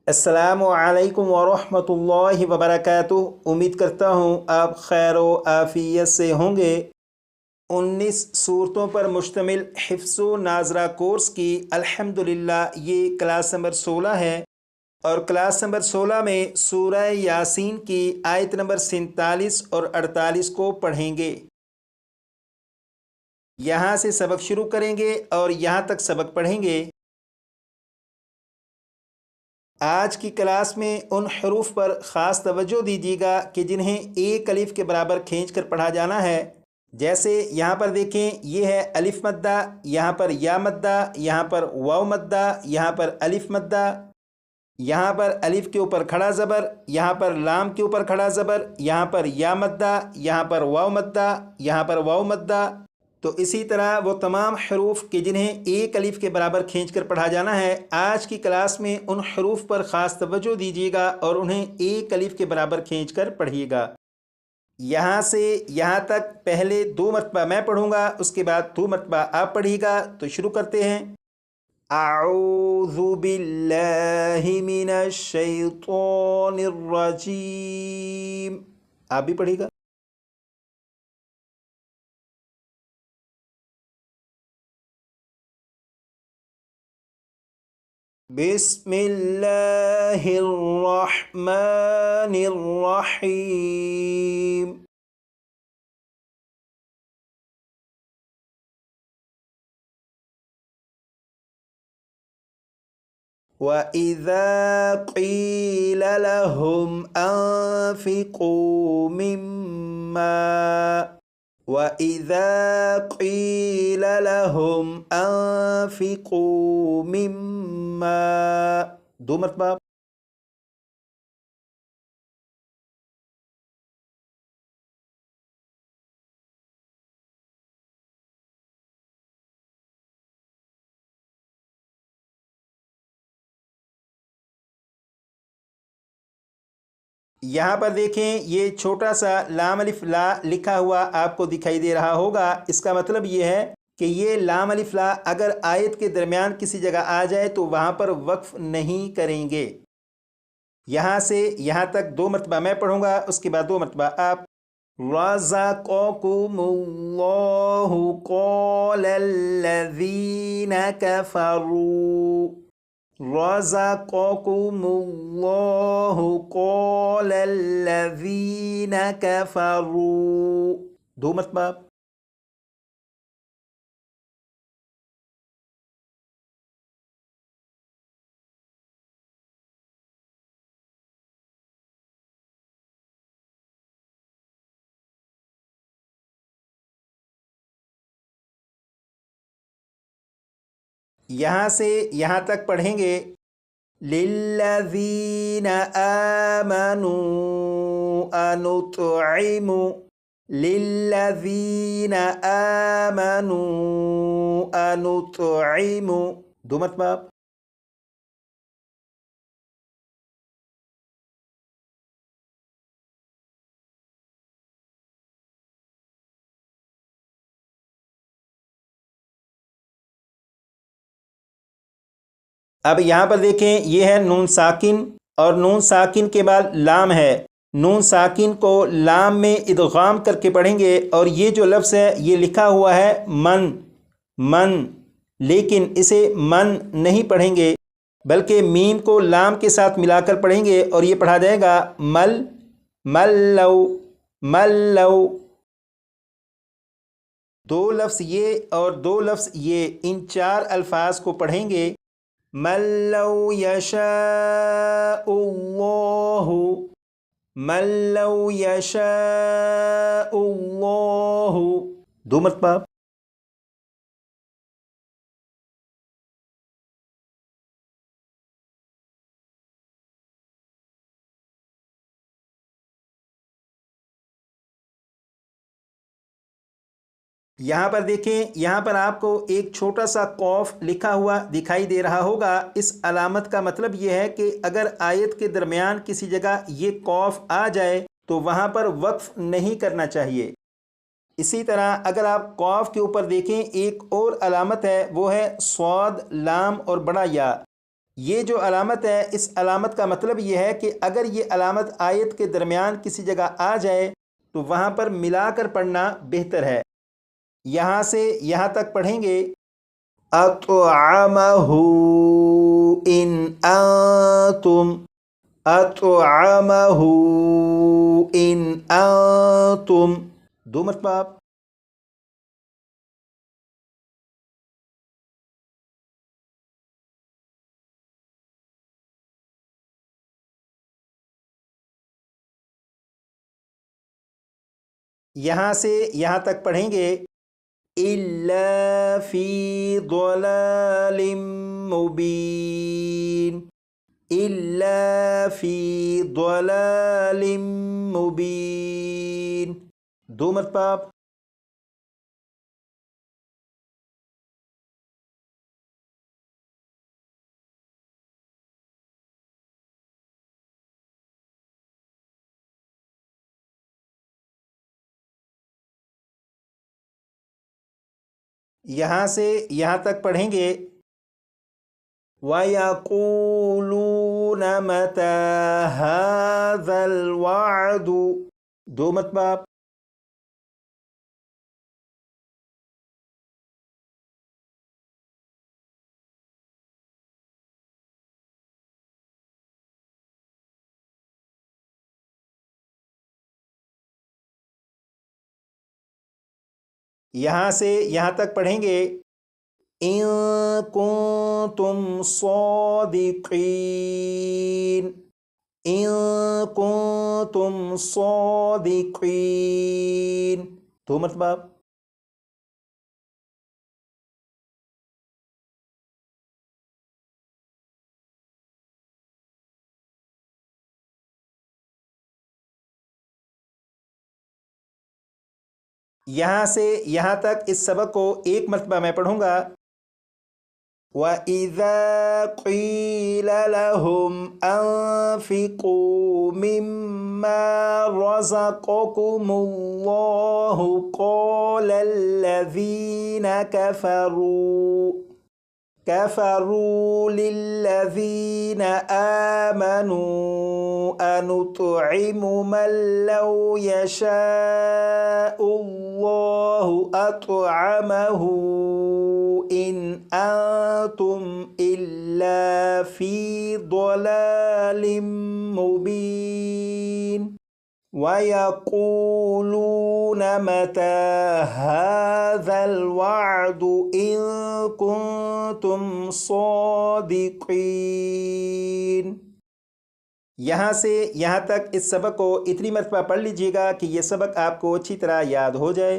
अस्सलामु अलैकुम वरहमतुल्लाहि वबरकातुह। उम्मीद करता हूँ आप खैर व आफियत से होंगे। 19 सूरतों पर मुश्तमिल हिफ्ज़ व नाज़रा कोर्स की अल्हम्दुलिल्लाह ये क्लास नंबर 16 है और क्लास नंबर 16 में सूरह यासीन की आयत नंबर 47 और 48 को पढ़ेंगे। यहाँ से सबक शुरू करेंगे और यहाँ तक सबक पढ़ेंगे। आज की क्लास में उन हरूफ पर ख़ास तवज्जो दीजिएगा कि जिन्हें एक अलिफ के बराबर खींच कर पढ़ा जाना है। जैसे यहाँ पर देखें, ये है अलिफ मद्दा, यहाँ पर या मद्दा, यहाँ पर वाव मद्दा, यहाँ पर अलिफ मद्दा, यहाँ पर अलिफ के ऊपर खड़ा ज़बर, यहाँ पर लाम के ऊपर खड़ा ज़बर, यहाँ पर या मद्दा, यहाँ पर वाव मद्दा, यहाँ पर वाव मद्दा। तो इसी तरह वो तमाम हरूफ के जिन्हें एक अलिफ के बराबर खींच कर पढ़ा जाना है। आज की क्लास में उन हरूफ पर ख़ास तवज्जो दीजिएगा और उन्हें एक अलिफ के बराबर खींच कर पढ़िएगा। यहाँ से यहाँ तक पहले 2 मरतबा मैं पढ़ूँगा, उसके बाद 2 मरतबा आप पढ़िएगा। तो शुरू करते हैं। अऊज़ु बिल्लाहि मिनश शैतानिर रजीम। आप भी पढ़िएगा। बिस्मिल्लाहिर्रहमानिर्रहीम। वइज़ा क़ील लहुम अन्फ़िक़ू मिम्मा वइज़ा क़ील लहुम अन्फ़िक़ू मिम्मा। 2 मरतबा। यहाँ पर देखें, ये छोटा सा लाम अलिफ ला लिखा हुआ आपको दिखाई दे रहा होगा। इसका मतलब ये है कि ये लाम अलिफ ला अगर आयत के दरमियान किसी जगह आ जाए तो वहाँ पर वक्फ नहीं करेंगे। यहाँ से यहाँ तक 2 मरतबा मैं पढ़ूँगा, उसके बाद 2 मरतबा आप। रज़क़कुमुल्लाहु क़ालल्लज़ीना कफ़रू। रज़क़कुमुल्लाहु क़ालल्लज़ीना कफ़रू। 2 मरतबा। यहाँ से यहाँ तक पढ़ेंगे। लिल्लज़ीना आमनू अनुतइमु। लिल्लज़ीना आमनू अनुतइमु। 2 मरतबा। अब यहाँ पर देखें, ये है नून साकिन और नून साकिन के बाद लाम है। नून साकिन को लाम में इदगाम करके पढ़ेंगे और ये जो लफ्ज़ है ये लिखा हुआ है मन मन, लेकिन इसे मन नहीं पढ़ेंगे बल्कि मीम को लाम के साथ मिलाकर पढ़ेंगे और ये पढ़ा जाएगा मल मल्लौ मल्लौ। 2 लफ्ज़ ये और 2 लफ्ज़ ये, इन 4 अल्फाज को पढ़ेंगे। मल्लौ यशाउल्लाहु मल्लौ यशाउल्लाहु। 2 मरतबा। यहाँ पर देखें, यहाँ पर आपको एक छोटा सा कौफ लिखा हुआ दिखाई दे रहा होगा। इस अलामत का मतलब ये है कि अगर आयत के दरमियान किसी जगह ये कौफ आ जाए तो वहाँ पर वक्फ नहीं करना चाहिए। इसी तरह अगर आप कौफ के ऊपर देखें, एक और अलामत है, वो है स्वाद, लाम और बड़ा या। یہ جو علامت ہے اس علامت کا مطلب یہ ہے کہ اگر یہ علامت آیت کے درمیان کسی جگہ آ جائے تو وہاں پر ملا کر پڑھنا بہتر ہے۔ یہاں سے یہاں تک پڑھیں گے اطعمہ ان انتم، اطعمہ ان انتم، 2 مرتبہ آپ۔ یہاں سے یہاں تک پڑھیں گے الا فی ضلال مبین، الا فی ضلال مبین، 2 مرتبہ آپ۔ یہاں سے یہاں تک پڑھیں گے وَيَقُولُونَ مَتَى هَذَا الْوَعْدُ، 2 مرتبہ آپ۔ یہاں سے یہاں تک پڑھیں گے ان کنتم صادقین، ان کنتم صادقین، 2 مرتبہ آپ۔ یہاں سے یہاں تک اس سبق کو 1 مرتبہ میں پڑھوں گا وَإِذَا قِيلَ لَهُمْ أَنفِقُوا مِمَّا رَزَقَكُمُ اللَّهُ قَالَ الَّذِينَ كفروا للذين آمنوا أنطعم من لو يشاء الله أطعمه إن أنتم إلا في ضلال مبين وَيَقُولُونَ مَتَى هَذَا الْوَعْدُ إِن كُنتُمْ صَادِقِينَ۔ یہاں سے یہاں تک اس سبق کو اتنی مرتبہ پڑھ لیجئے گا کہ یہ سبق آپ کو اچھی طرح یاد ہو جائے۔